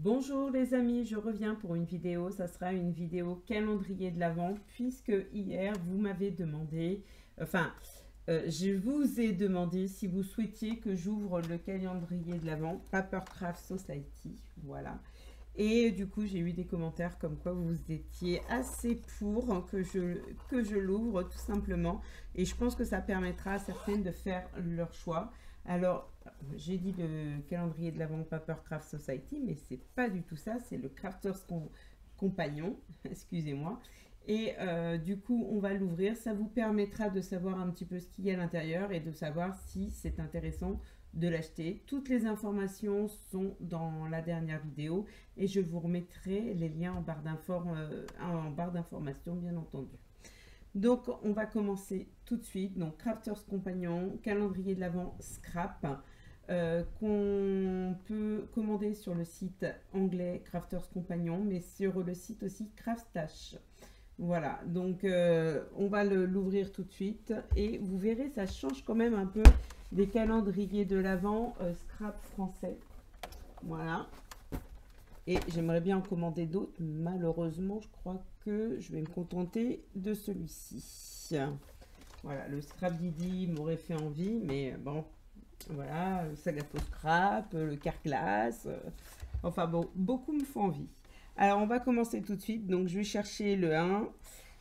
Bonjour les amis, je reviens pour une vidéo. Ça sera une vidéo calendrier de l'Avent puisque hier vous m'avez demandé, je vous ai demandé si vous souhaitiez que j'ouvre le calendrier de l'Avent Papercraft Society. Voilà. Et du coup, j'ai eu des commentaires comme quoi vous étiez assez pour que je l'ouvre tout simplement. Et je pense que ça permettra à certaines de faire leur choix. Alors, j'ai dit le calendrier de l'Avent Papercraft Society, mais c'est pas du tout ça. C'est le Crafters Compagnon, excusez-moi. Et du coup, on va l'ouvrir. Ça vous permettra de savoir un petit peu ce qu'il y a à l'intérieur et de savoir si c'est intéressant de l'acheter. Toutes les informations sont dans la dernière vidéo et je vous remettrai les liens en barre d'information, bien entendu. Donc, on va commencer tout de suite. Donc, Crafters Compagnon, calendrier de l'Avent Scrap, qu'on peut commander sur le site anglais Crafters Compagnon, mais sur le site aussi Craftash. Voilà, donc on va l'ouvrir tout de suite et vous verrez, ça change quand même un peu des calendriers de l'Avent scrap français. Voilà. Et j'aimerais bien en commander d'autres. Malheureusement, je crois que je vais me contenter de celui-ci. Voilà, le Scrap Didi m'aurait fait envie, mais bon, voilà, le Sagato Scrap, le Carglass, enfin bon, beaucoup me font envie. Alors, on va commencer tout de suite. Donc, je vais chercher le 1.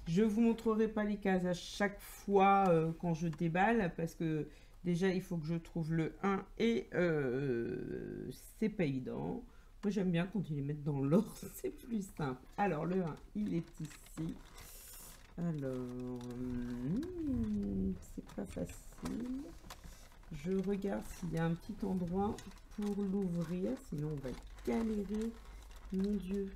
Je ne vous montrerai pas les cases à chaque fois quand je déballe, parce que déjà, il faut que je trouve le 1 et c'est pas évident. Moi, j'aime bien quand ils les mettent dans l'ordre, c'est plus simple. Alors, le 1, il est ici. Alors, c'est pas facile. Je regarde s'il y a un petit endroit pour l'ouvrir, sinon on va galérer. Mon Dieu,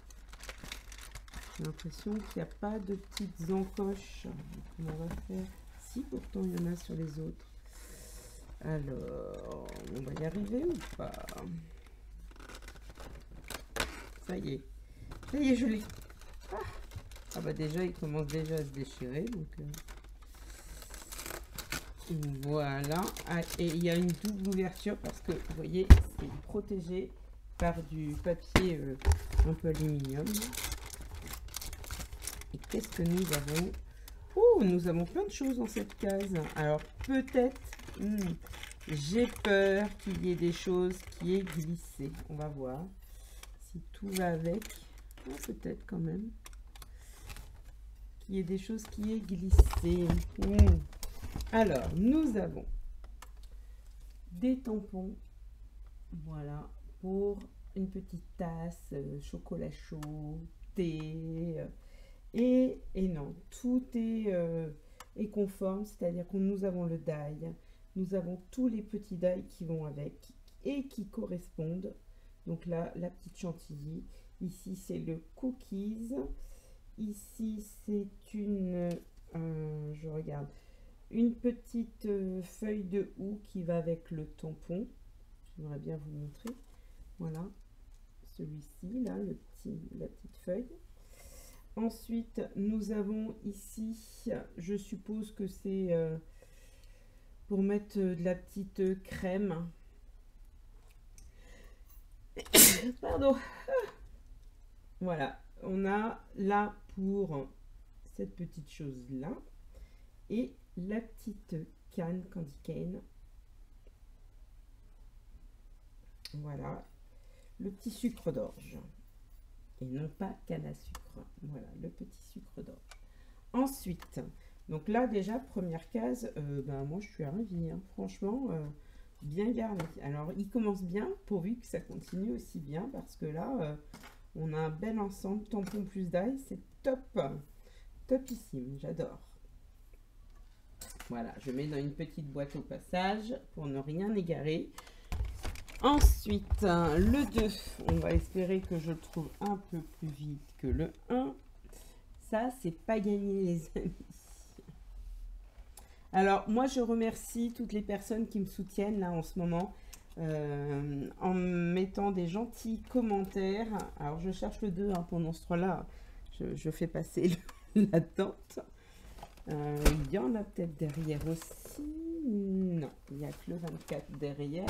j'ai l'impression qu'il n'y a pas de petites encoches. Comment on va faire? Si, pourtant il y en a sur les autres. Alors, on va y arriver ou pas? Ça y est, je l'ai. Ah bah déjà, il commence déjà à se déchirer. Donc voilà. Ah, et il y a une double ouverture parce que, vous voyez, c'est protégé par du papier un peu aluminium. Et qu'est-ce que nous avons? Oh, nous avons plein de choses dans cette case. Alors, peut-être, j'ai peur qu'il y ait des choses qui aient glissé. On va voir si tout va avec. Ah, peut-être quand même qu'il y ait des choses qui aient glissé. Alors, nous avons des tampons. Voilà, pour une petite tasse, chocolat chaud, thé. Et non, tout est conforme, c'est-à-dire que nous avons le die, nous avons tous les petits die qui vont avec et qui correspondent. Donc là, la petite chantilly, ici c'est le cookies, ici c'est une, je regarde, une petite feuille de houx qui va avec le tampon. J'aimerais bien vous montrer. Voilà, celui-ci, là, la petite feuille. Ensuite, nous avons ici, je suppose que c'est pour mettre de la petite crème. Pardon. Voilà, on a là pour cette petite chose-là. Et la petite canne, candy cane. Voilà, le petit sucre d'orge. Et non pas canne à sucre. Voilà, le petit sucre d'orge. Ensuite, donc là déjà, première case, moi je suis ravie, hein, franchement, bien garni. Alors, il commence bien, pourvu que ça continue aussi bien, parce que là, on a un bel ensemble, tampon plus d'ail, c'est top, topissime, j'adore. Voilà, je mets dans une petite boîte au passage, pour ne rien égarer. Ensuite, le 2, on va espérer que je le trouve un peu plus vite que le 1. Ça, c'est pas gagné, les amis. Alors, moi, je remercie toutes les personnes qui me soutiennent là en ce moment, en mettant des gentils commentaires. Alors, je cherche le 2, hein, pendant ce temps-là, je fais passer l'attente. Il y en a peut-être derrière aussi. Non, il n'y a que le 24 derrière.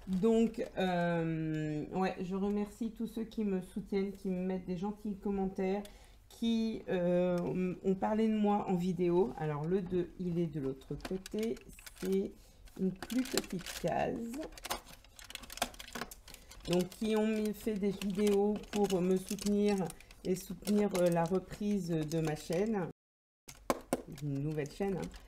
Donc, ouais, je remercie tous ceux qui me soutiennent, qui me mettent des gentils commentaires, qui ont parlé de moi en vidéo. Alors, le 2, il est de l'autre côté. C'est une plus petite case. Donc, qui ont fait des vidéos pour me soutenir et soutenir la reprise de ma chaîne. Une nouvelle chaîne, hein.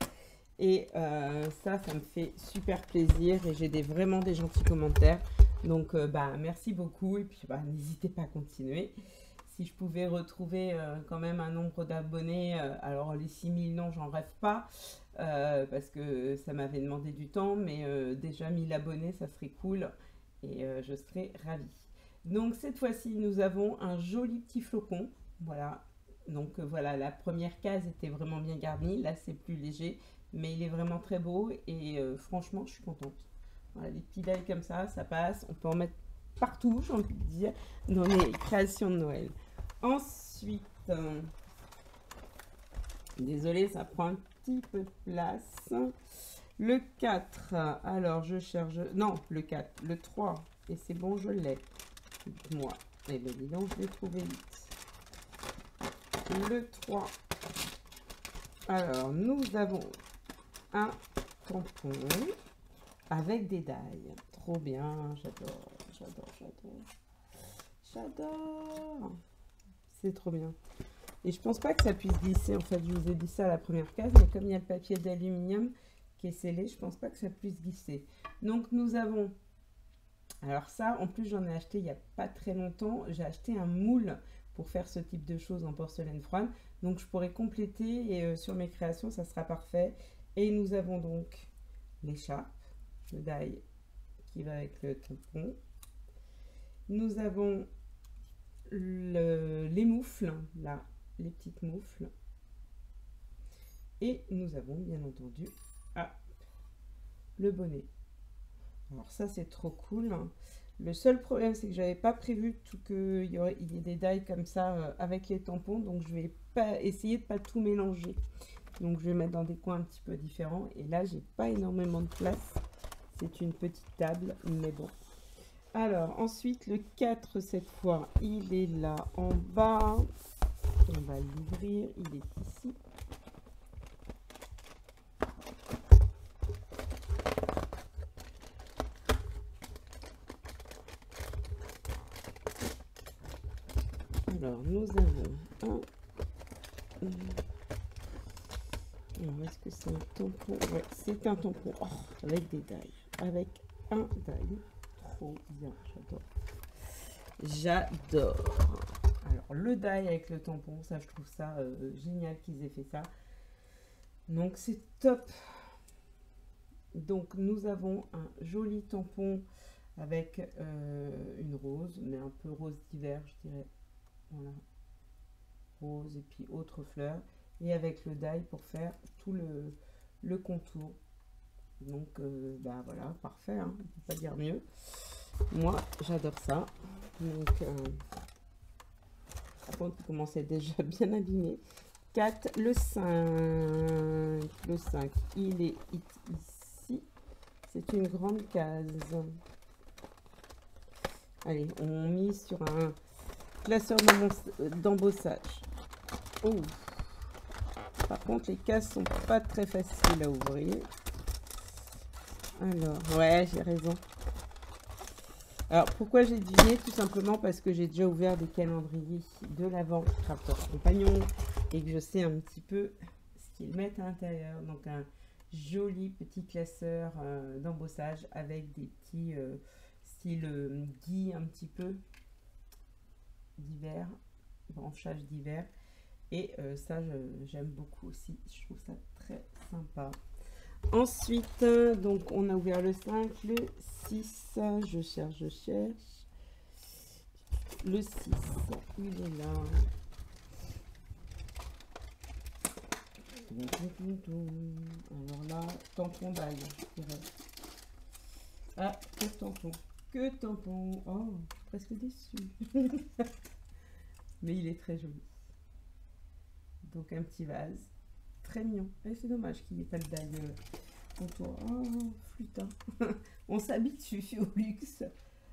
Et ça me fait super plaisir et j'ai vraiment des gentils commentaires. Donc, bah, merci beaucoup et puis bah, n'hésitez pas à continuer. Si je pouvais retrouver quand même un nombre d'abonnés, alors les 6000, non, j'en rêve pas, parce que ça m'avait demandé du temps, mais déjà 1000 abonnés, ça serait cool et je serais ravie. Donc, cette fois-ci, nous avons un joli petit flocon. Voilà. Donc, voilà, la première case était vraiment bien garnie. Là, c'est plus léger. Mais il est vraiment très beau et franchement, je suis contente. Voilà, les petits dailles comme ça passe. On peut en mettre partout, j'ai envie de dire, dans les créations de Noël. Ensuite, désolée, ça prend un petit peu de place. Le 4, alors je cherche... Non, le 4, le 3. Et c'est bon, je l'ai. Moi. Eh bien, dis donc, je l'ai trouvé vite. Le 3. Alors, nous avons un tampon avec des dailles. Trop bien, j'adore, j'adore, j'adore. J'adore. C'est trop bien. Et je pense pas que ça puisse glisser. En fait, je vous ai dit ça à la première case, mais comme il y a le papier d'aluminium qui est scellé, je pense pas que ça puisse glisser. Donc, nous avons... Alors ça, en plus, j'en ai acheté il n'y a pas très longtemps. J'ai acheté un moule pour faire ce type de choses en porcelaine froide. Donc, je pourrais compléter et sur mes créations, ça sera parfait. Et nous avons donc l'écharpe, le die qui va avec le tampon. Nous avons les moufles, là, les petites moufles. Et nous avons bien entendu le bonnet. Alors ça, c'est trop cool. Le seul problème, c'est que j'avais pas prévu qu'il y ait des die comme ça avec les tampons. Donc, je vais pas essayer de pas tout mélanger. Donc, je vais mettre dans des coins un petit peu différents. Et là, j'ai pas énormément de place. C'est une petite table, mais bon. Alors, ensuite, le 4, cette fois, il est là en bas. On va l'ouvrir. Il est ici. Alors, nous avons un... Est-ce que c'est un tampon? Ouais, c'est un tampon. Oh, avec des dailles. Avec un die. Trop bien, j'adore. J'adore. Alors, le die avec le tampon, ça, je trouve ça génial qu'ils aient fait ça. Donc, c'est top. Donc, nous avons un joli tampon avec une rose, mais un peu rose d'hiver, je dirais. Voilà. Rose et puis autre fleur. Et avec le die pour faire tout le contour. Donc, bah voilà, parfait, hein, on ne peut pas dire mieux. Moi, j'adore ça. Donc, par contre, il commençait déjà bien abîmé. 4, le 5. Le 5, il est ici. C'est une grande case. Allez, on mise sur un classeur d'embossage. Oh. Par contre, les cases sont pas très faciles à ouvrir. Alors, ouais, j'ai raison. Alors, pourquoi j'ai deviné? Tout simplement parce que j'ai déjà ouvert des calendriers de l'Avent Crafters Compagnon et que je sais un petit peu ce qu'ils mettent à l'intérieur. Donc, un joli petit classeur d'embossage avec des petits style gui un petit peu d'hiver, branchage d'hiver. Et ça, j'aime beaucoup aussi. Je trouve ça très sympa. Ensuite, donc on a ouvert le 5, le 6. Je cherche. Le 6, il est là. Alors là, tampon d'ail, je dirais. Ah, que tampon. Que tampon. Oh, presque déçu. Mais il est très joli. Donc un petit vase. Très mignon. Et c'est dommage qu'il n'y ait pas le dalle contour. Oh, flûte. Hein. On s'habitue au luxe.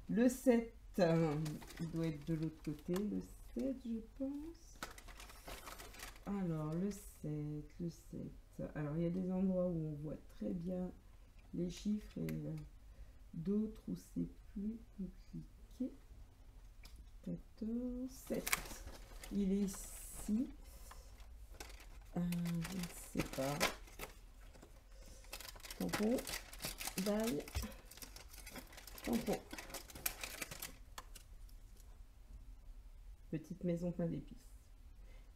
Le 7, il doit être de l'autre côté. Le 7, je pense. Alors, le 7. Alors, il y a des endroits où on voit très bien les chiffres et d'autres où c'est plus compliqué. 14, 7. Il est ici. Je ne sais pas. Tampon. Bail. Tampon. Petite maison plein d'épices.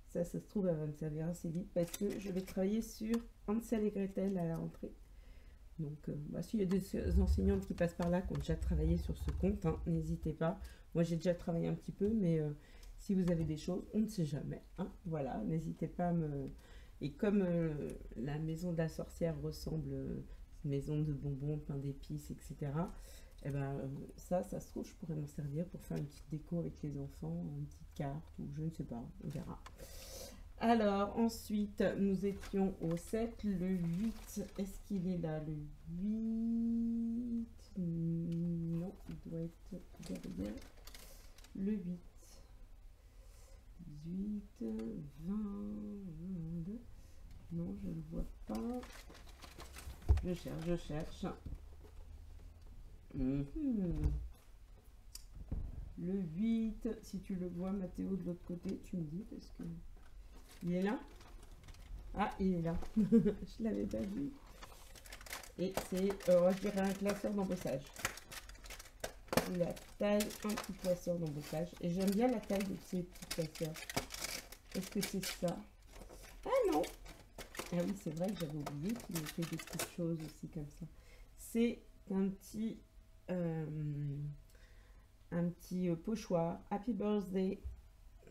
Ça se trouve, elle va me servir assez vite parce que je vais travailler sur Hansel et Gretel à la rentrée. Donc, s'il y a des enseignantes qui passent par là, qui ont déjà travaillé sur ce compte, hein, n'hésitez pas. Moi, j'ai déjà travaillé un petit peu, mais si vous avez des choses, on ne sait jamais. Hein, voilà, n'hésitez pas à me... Et comme la maison de la sorcière ressemble à une maison de bonbons, pain d'épices, etc., et ben, ça se trouve, je pourrais m'en servir pour faire une petite déco avec les enfants, une petite carte, ou je ne sais pas, on verra. Alors, ensuite, nous étions au 7, le 8, est-ce qu'il est là, le 8? Non, il doit être derrière. Le 8, 18, 20, 22, non, je ne le vois pas. Je cherche. Le 8, si tu le vois, Mathéo, de l'autre côté, tu me dis, parce que... Il est là? Ah, il est là. Je l'avais pas vu. Et c'est, je dirais, un classeur d'embossage. La taille, un petit classeur d'embossage. Et j'aime bien la taille de ces petits classeurs. Est-ce que c'est ça? Ah non! Ah oui, c'est vrai que j'avais oublié qu'il me fait des petites choses aussi comme ça. C'est un petit pochoir. Happy birthday.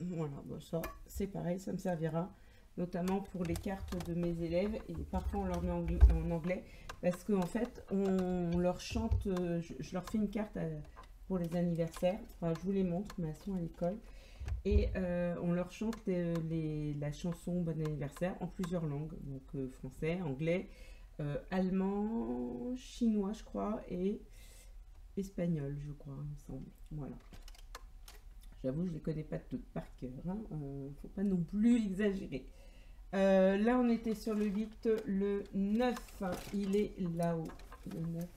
Voilà, bon, ça c'est pareil, ça me servira notamment pour les cartes de mes élèves et parfois on leur met en anglais parce qu'en fait on leur chante, je leur fais une carte pour les anniversaires, enfin, je vous les montre mais elles sont à l'école et on leur chante la chanson Bon anniversaire en plusieurs langues, donc français, anglais, allemand, chinois je crois et espagnol je crois il me semble, voilà. J'avoue, je ne les connais pas toutes par cœur. Hein. Faut pas non plus exagérer. Là, on était sur le 8. Le 9, il est là-haut. Le 9.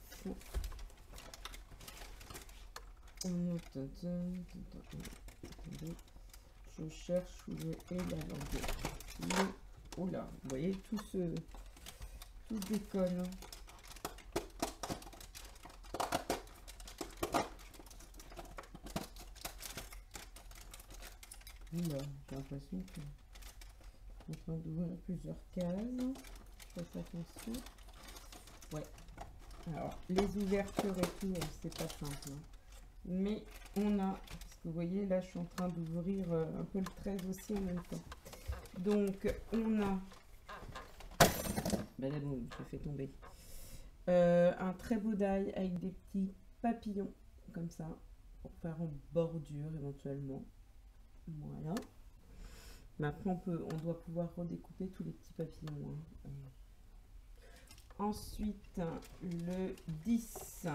Je cherche où est la langue. Oh là, vous voyez, tout décolle. J'ai l'impression que je suis en train d'ouvrir plusieurs cases. Je fasse attention. Ouais. Alors, les ouvertures et tout, c'est pas simple. Hein. Mais on a, parce que vous voyez, là, je suis en train d'ouvrir un peu le 13 aussi en même temps. Donc, on a... Ben là, bon, je fais tomber. Un très beau die avec des petits papillons, comme ça, pour faire en bordure éventuellement. Voilà. Mais après, on doit pouvoir redécouper tous les petits papillons. Hein. Ensuite, le 10.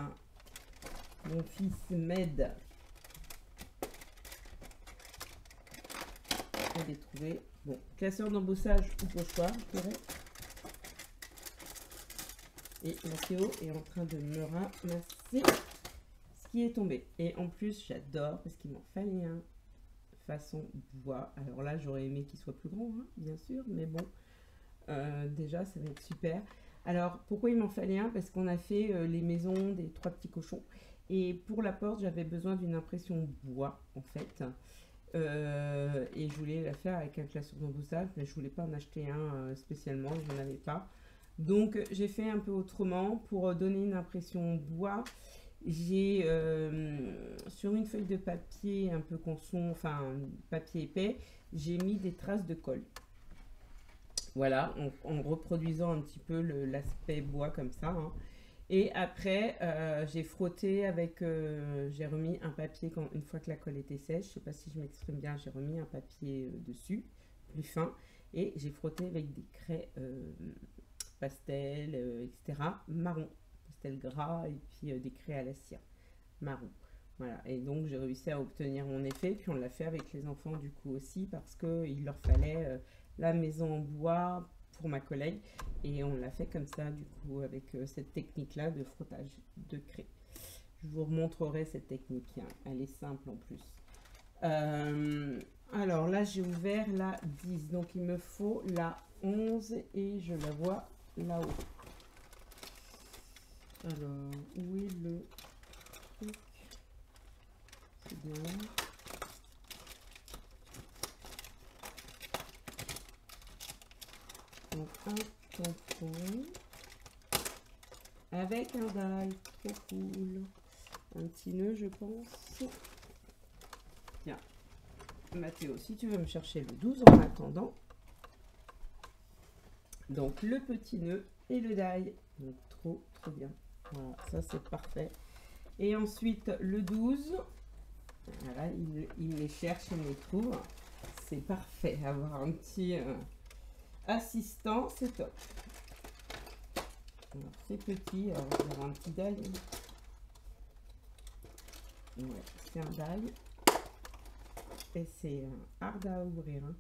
Mon fils m'aide. Je l'ai trouvé. Bon, classeur d'embossage ou pochoir, je dirais. Et Mathéo est en train de me ramasser ce qui est tombé. Et en plus, j'adore parce qu'il m'en fallait un. Façon bois. Alors là, j'aurais aimé qu'il soit plus grand, hein, bien sûr, mais bon, déjà, ça va être super. Alors, pourquoi il m'en fallait un? Parce qu'on a fait les maisons des 3 petits cochons. Et pour la porte, j'avais besoin d'une impression bois, en fait. Et je voulais la faire avec un classeur d'embossage, mais je voulais pas en acheter un spécialement, je n'en avais pas. Donc, j'ai fait un peu autrement pour donner une impression bois. J'ai sur une feuille de papier un peu conson, enfin papier épais, j'ai mis des traces de colle. Voilà, en reproduisant un petit peu l'aspect bois comme ça. Hein. Et après, j'ai frotté avec, j'ai remis un papier une fois que la colle était sèche. Je ne sais pas si je m'exprime bien, j'ai remis un papier dessus, plus fin. Et j'ai frotté avec des craies pastel, etc. Marron, pastel gras et puis des craies à la cire marron. Voilà, et donc j'ai réussi à obtenir mon effet, puis on l'a fait avec les enfants du coup aussi, parce qu'il leur fallait la maison en bois pour ma collègue, et on l'a fait comme ça du coup, avec cette technique-là de frottage de craie. Je vous remontrerai cette technique, hein. Elle est simple en plus. Alors là, j'ai ouvert la 10, donc il me faut la 11, et je la vois là-haut. Alors, où est le truc? C'est bien. Donc un tampon avec un die, trop cool. Un petit nœud, je pense. Tiens, Mathéo, si tu veux me chercher le 12 en attendant. Donc le petit nœud et le die. Donc trop bien. Voilà, ça c'est parfait. Et ensuite le 12. Voilà, il les cherche, il les trouve. C'est parfait. Avoir un petit assistant, c'est top. Alors c'est petit, alors je vais avoir un petit die. Ouais, c'est un die. Et c'est hard à ouvrir. Hein.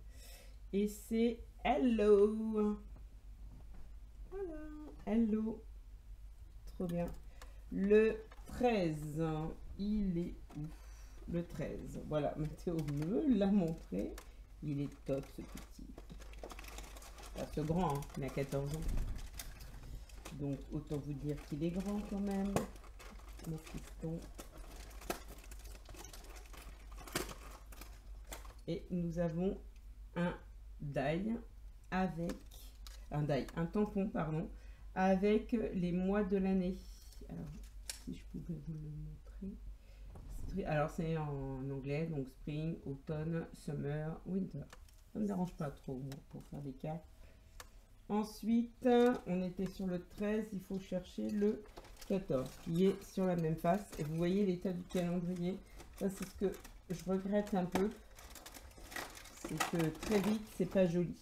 Et c'est hello. Voilà, hello. Trop bien. Le 13, il est où? Le 13, voilà, Mathéo me l'a montré. Il est top ce petit. Pas ce grand, hein, il a 14 ans. Donc autant vous dire qu'il est grand quand même. Mon fiston. Et nous avons un die avec un tampon, pardon, avec les mois de l'année. Alors, si je pouvais vous le montrer. Alors, c'est en anglais, donc spring, automne, summer, winter. Ça ne me dérange pas trop, moi, pour faire des cartes. Ensuite, on était sur le 13, il faut chercher le 14, qui est sur la même face. Et vous voyez l'état du calendrier. Ça, c'est ce que je regrette un peu. C'est que très vite, c'est pas joli.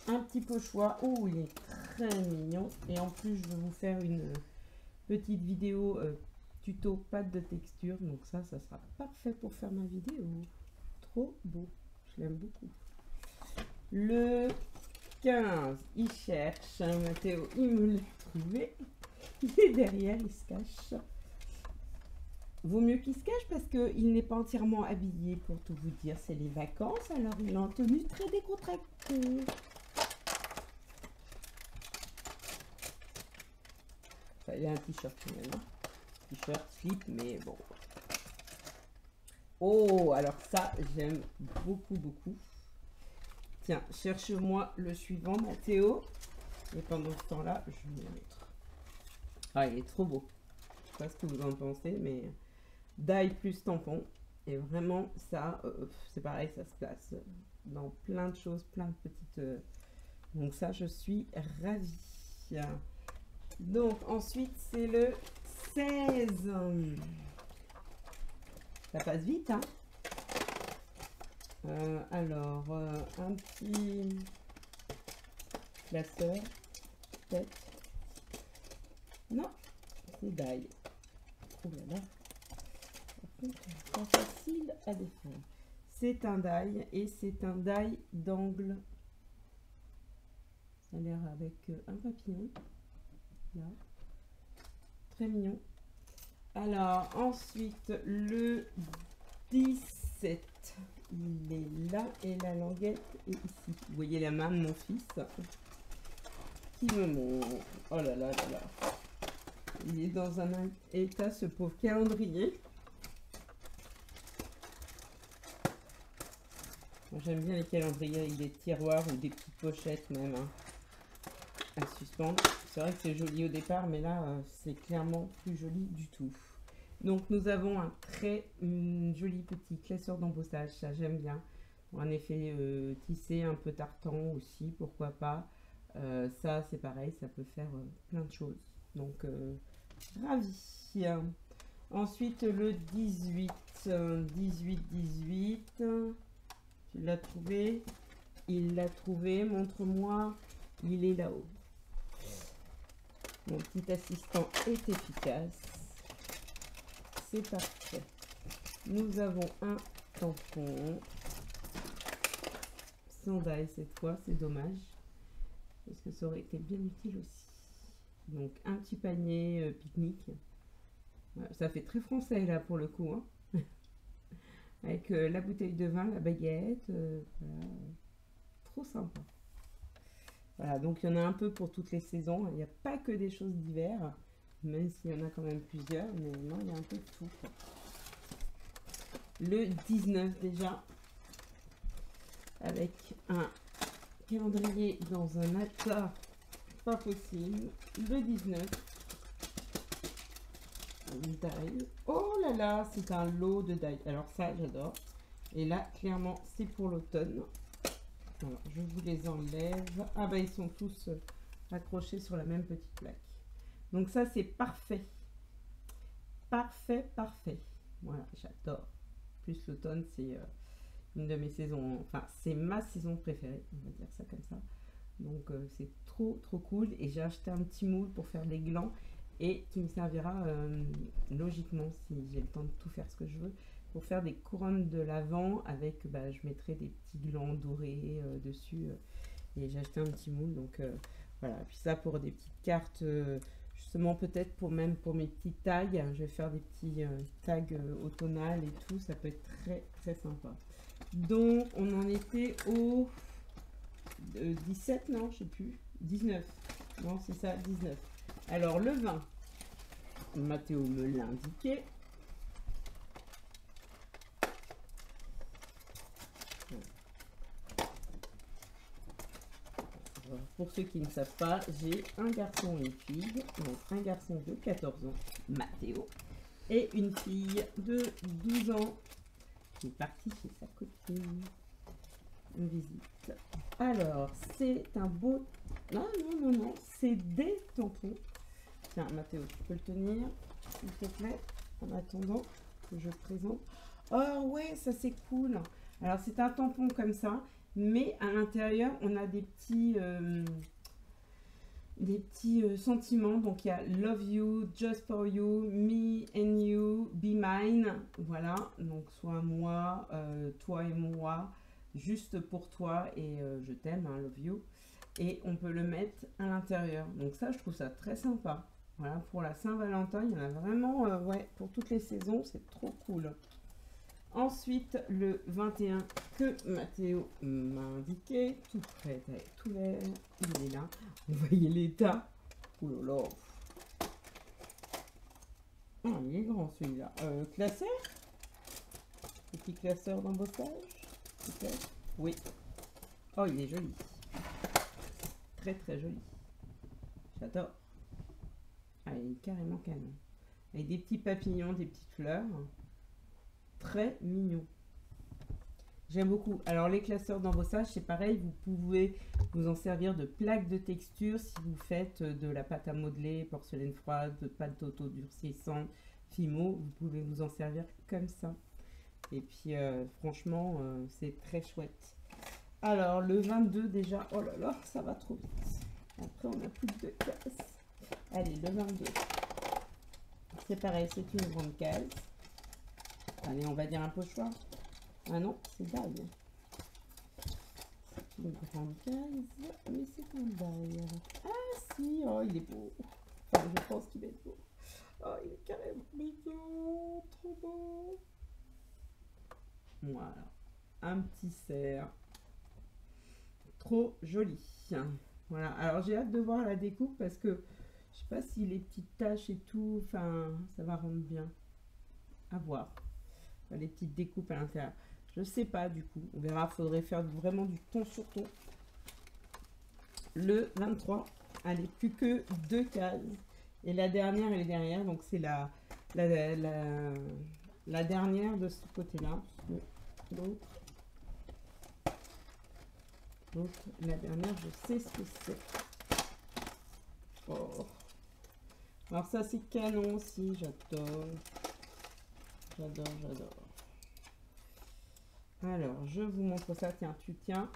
Un petit pochoir. Oh, il est très mignon. Et en plus, je vais vous faire une petite vidéo tuto pâte de texture. Donc ça sera parfait pour faire ma vidéo. Trop beau. Je l'aime beaucoup. Le 15, il cherche. Mathéo, il me l'a trouvé. Il est derrière, il se cache. Vaut mieux qu'il se cache parce qu'il n'est pas entièrement habillé, pour tout vous dire. C'est les vacances, alors il est en tenue très décontractée. Enfin, il a un t-shirt quand même. Hein. T-shirt, slip, mais bon. Oh, alors ça, j'aime beaucoup, beaucoup. Tiens, cherche-moi le suivant, Mathéo. Et pendant ce temps-là, je vais le mettre. Ah, il est trop beau. Je sais pas ce que vous en pensez, mais die plus tampon. Et vraiment, ça, c'est pareil, ça se place dans plein de choses, plein de petites... Donc ça, je suis ravie. Donc, ensuite, c'est le 16. Ça passe vite, hein. Alors, un petit classeur, peut-être. Non, c'est die. Oh là là. Par contre, c'est pas facile à défaire. C'est un die et c'est un die d'angle. Ça a l'air avec un papillon. Là. Très mignon. Alors, ensuite, le 17. Il est là et la languette est ici. Vous voyez la main de mon fils qui me montre. Oh là là là là. Il est dans un état, ce pauvre calendrier. J'aime bien les calendriers avec des tiroirs ou des petites pochettes même hein, à suspendre. C'est vrai que c'est joli au départ, mais là, c'est clairement plus joli du tout. Donc, nous avons un très joli petit classeur d'embossage. Ça, j'aime bien. Pour un effet tissé, un peu tartan aussi, pourquoi pas. Ça, c'est pareil, ça peut faire plein de choses. Donc, ravi. Ensuite, le 18. 18. Tu l'as trouvé? il l'a trouvé. Montre-moi. Il est là-haut. Mon petit assistant est efficace. C'est parfait. Nous avons un tampon. Sans die cette fois, c'est dommage. Parce que ça aurait été bien utile aussi. Donc un petit panier pique-nique. Ça fait très français là pour le coup. Hein. Avec la bouteille de vin, la baguette. Voilà. Trop sympa. Voilà, donc il y en a un peu pour toutes les saisons. Il n'y a pas que des choses d'hiver. Même s'il y en a quand même plusieurs. Mais non, il y a un peu de tout. Quoi. Le 19 déjà. Avec un calendrier dans un atlas. Pas possible. Le 19. Die. Oh là là, c'est un lot de die. Alors ça, j'adore. Et là, clairement, c'est pour l'automne. Alors, je vous les enlève. Ah bah, ils sont tous accrochés sur la même petite plaque. Donc ça, c'est parfait. Parfait, parfait. Voilà, j'adore. Plus l'automne, c'est une de mes saisons. Enfin, c'est ma saison préférée. On va dire ça comme ça. Donc, c'est trop, trop cool. Et j'ai acheté un petit moule pour faire les glands. Et qui me servira logiquement, si j'ai le temps de tout faire ce que je veux, pour faire des couronnes de l'Avent avec, bah, je mettrai des petits glands dorés dessus. Et j'ai acheté un petit moule, donc voilà. Puis ça pour des petites cartes, justement peut-être pour même pour mes petits tags. Je vais faire des petits tags automnales et tout, ça peut être très très sympa. Donc on en était au 17, non, je sais plus, 19. Non, c'est ça, 19. Alors, le 20, Mathéo me l'a indiqué. Pour ceux qui ne savent pas, j'ai un garçon et une fille. Donc, un garçon de 14 ans, Mathéo, et une fille de 12 ans qui est partie chez sa copine. Une visite. Alors, c'est un beau... Non, non, non, non, c'est des tampons. Tiens, Mathéo, tu peux le tenir, s'il te plaît, en attendant que je présente. Oh ouais, ça c'est cool. Alors, c'est un tampon comme ça, mais à l'intérieur, on a des petits sentiments. Donc, il y a Love You, Just For You, Me and You, Be Mine. Voilà, donc soit moi, toi et moi, juste pour toi et je t'aime, hein, Love You. Et on peut le mettre à l'intérieur. Donc ça, je trouve ça très sympa. Voilà, pour la Saint-Valentin, il y en a vraiment, ouais, pour toutes les saisons, c'est trop cool. Ensuite, le 21 que Mathéo m'a indiqué, tout prêt, tout vert, il est là. Vous voyez l'état. Oh là là. Ah, il est grand celui-là. Classeur. Petit classeur d'embossage. Oui. Oh, il est joli. Très très joli. J'adore. Ah, il est carrément canon. Avec des petits papillons, des petites fleurs. Très mignon. J'aime beaucoup. Alors les classeurs d'embossage, c'est pareil. Vous pouvez vous en servir de plaques de texture si vous faites de la pâte à modeler, porcelaine froide, de pâte auto-durcissante, Fimo. Vous pouvez vous en servir comme ça. Et puis franchement, c'est très chouette. Alors le 22 déjà. Oh là là, ça va trop vite. Après, on a plus de cases. Allez, le 22. C'est pareil, c'est une grande case. Allez, on va dire un pochoir. Ah non, c'est die. C'est une grande case, mais c'est un die. Ah si, oh, il est beau. Enfin, je pense qu'il va être beau. Oh, il est carrément mignon, trop beau. Voilà, un petit cerf. Trop joli. Voilà, alors j'ai hâte de voir la découpe parce que je sais pas si les petites taches et tout, enfin, ça va rendre bien. À voir. Enfin, les petites découpes à l'intérieur. Je sais pas du coup. On verra, faudrait faire vraiment du ton sur ton. Le 23. Allez, plus que 2 cases. Et la dernière, elle est derrière. Donc c'est la dernière de ce côté-là. L'autre. Donc la dernière, je sais ce que c'est. Oh. Alors ça c'est canon aussi, j'adore. J'adore, j'adore. Alors je vous montre ça, tiens, tu tiens.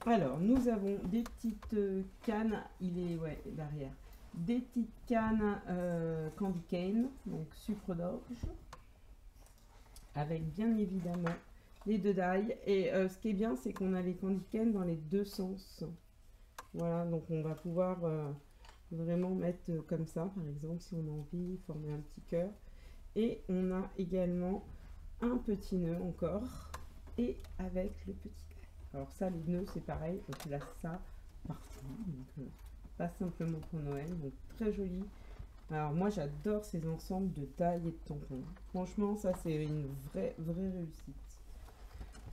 Alors, nous avons des petites cannes, il est, ouais, derrière, des petites cannes candy cane, donc sucre d'orge, avec bien évidemment les deux d'ail. Et ce qui est bien, c'est qu'on a les candy cane dans les deux sens. Voilà, donc on va pouvoir vraiment mettre comme ça, par exemple, si on a envie, former un petit cœur. Et on a également un petit nœud encore, et avec le petit. Alors ça, les nœuds, c'est pareil, on place ça partout, donc pas simplement pour Noël, donc très joli. Alors moi, j'adore ces ensembles de tailles et de tampons. Franchement, ça, c'est une vraie réussite.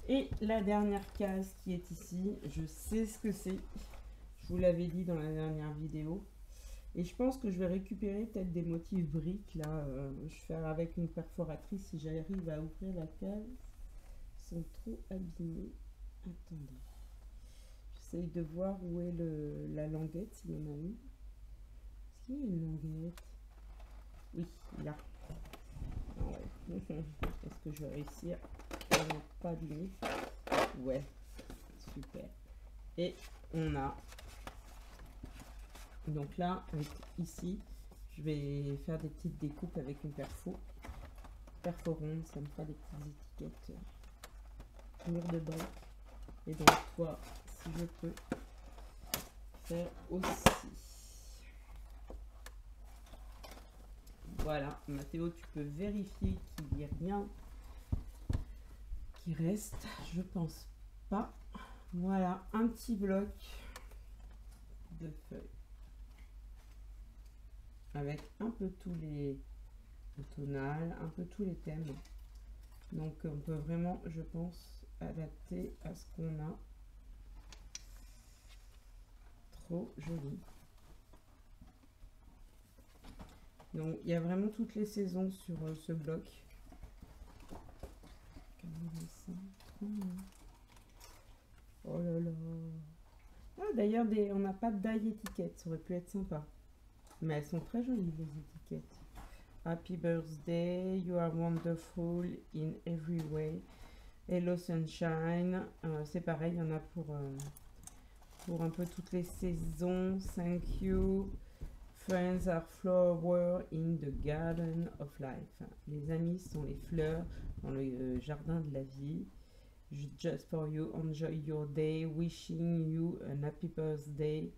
Et la dernière case qui est ici, je sais ce que c'est. Je vous l'avais dit dans la dernière vidéo. Et je pense que je vais récupérer peut-être des motifs briques, là. Je vais faire avec une perforatrice si j'arrive à ouvrir la case. Ils sont trop abîmés. Attendez. J'essaye de voir où est la languette, s'il y en a une. Est-ce qu'il y a une languette? Oui, là. Ah ouais. Est-ce que je vais réussir à ne pas abîmer? Ouais, super. Et on a... Donc là, ici, je vais faire des petites découpes avec une perfo ronde, ça me fera des petites étiquettes. Mur de briques. Et donc toi, si je peux faire aussi. Voilà, Mathéo, tu peux vérifier qu'il n'y a rien qui reste. Je pense pas. Voilà, un petit bloc de feuilles. Avec un peu tous les tonales, un peu tous les thèmes. Donc on peut vraiment, je pense, adapter à ce qu'on a. Trop joli. Donc il y a vraiment toutes les saisons sur ce bloc. Oh là là. Ah, d'ailleurs, on n'a pas de die étiquette, ça aurait pu être sympa. Mais elles sont très jolies, les étiquettes. Happy birthday, you are wonderful in every way. Hello sunshine. C'est pareil, il y en a pour un peu toutes les saisons. Thank you. Friends are flowers in the garden of life. Les amis sont les fleurs dans le jardin de la vie. Just for you, enjoy your day. Wishing you a happy birthday.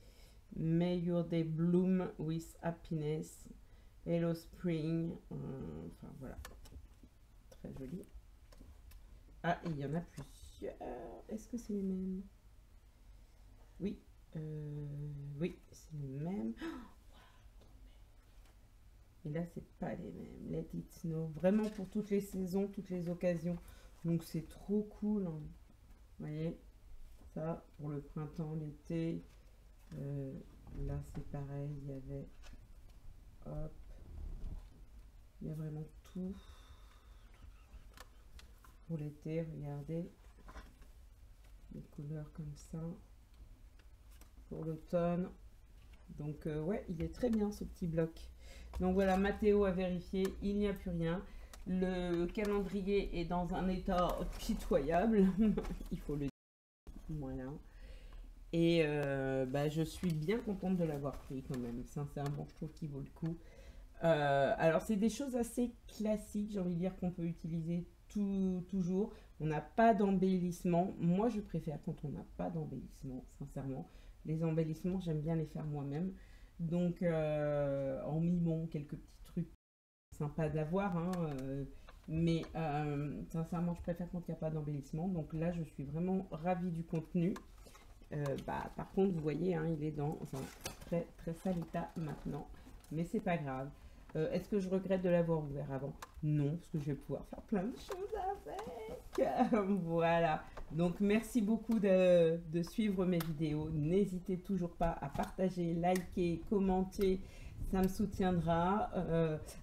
May your day bloom with happiness. Hello spring. Enfin voilà. Très joli. Ah, il y en a plusieurs. Est-ce que c'est les mêmes? Oui. Oui, c'est les mêmes. Et là, c'est pas les mêmes. Let it snow. Vraiment pour toutes les saisons, toutes les occasions. Donc, c'est trop cool. Hein. Vous voyez? Ça, pour le printemps, l'été. Là, c'est pareil. Il y avait... Hop. Il y a vraiment tout. Pour l'été, regardez. Les couleurs comme ça. Pour l'automne. Donc, ouais, il est très bien, ce petit bloc. Donc voilà, Mathéo a vérifié, il n'y a plus rien. Le calendrier est dans un état pitoyable, il faut le dire. Voilà. Et bah, je suis bien contente de l'avoir pris quand même. Sincèrement, je trouve qu'il vaut le coup. Alors, c'est des choses assez classiques, j'ai envie de dire, qu'on peut utiliser toujours. On n'a pas d'embellissement. Moi, je préfère quand on n'a pas d'embellissement, sincèrement. Les embellissements, j'aime bien les faire moi-même. Donc, en mimant quelques petits trucs sympas d'avoir, hein, mais sincèrement, je préfère quand il n'y a pas d'embellissement. Donc là, je suis vraiment ravie du contenu. Par contre, vous voyez, hein, il est dans un très sale état maintenant, mais c'est pas grave. Est-ce que je regrette de l'avoir ouvert avant? Non, parce que je vais pouvoir faire plein de choses avec. Voilà. Donc, merci beaucoup de suivre mes vidéos. N'hésitez toujours pas à partager, liker, commenter. Ça me soutiendra.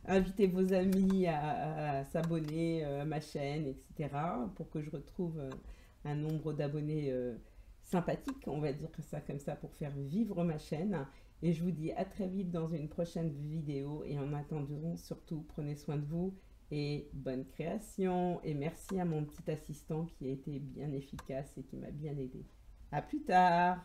Invitez vos amis à s'abonner à ma chaîne, etc. pour que je retrouve un nombre d'abonnés sympathique, on va dire ça comme ça, pour faire vivre ma chaîne. Et je vous dis à très vite dans une prochaine vidéo. Et en attendant, surtout, prenez soin de vous et bonne création. Et merci à mon petit assistant qui a été bien efficace et qui m'a bien aidé. À plus tard.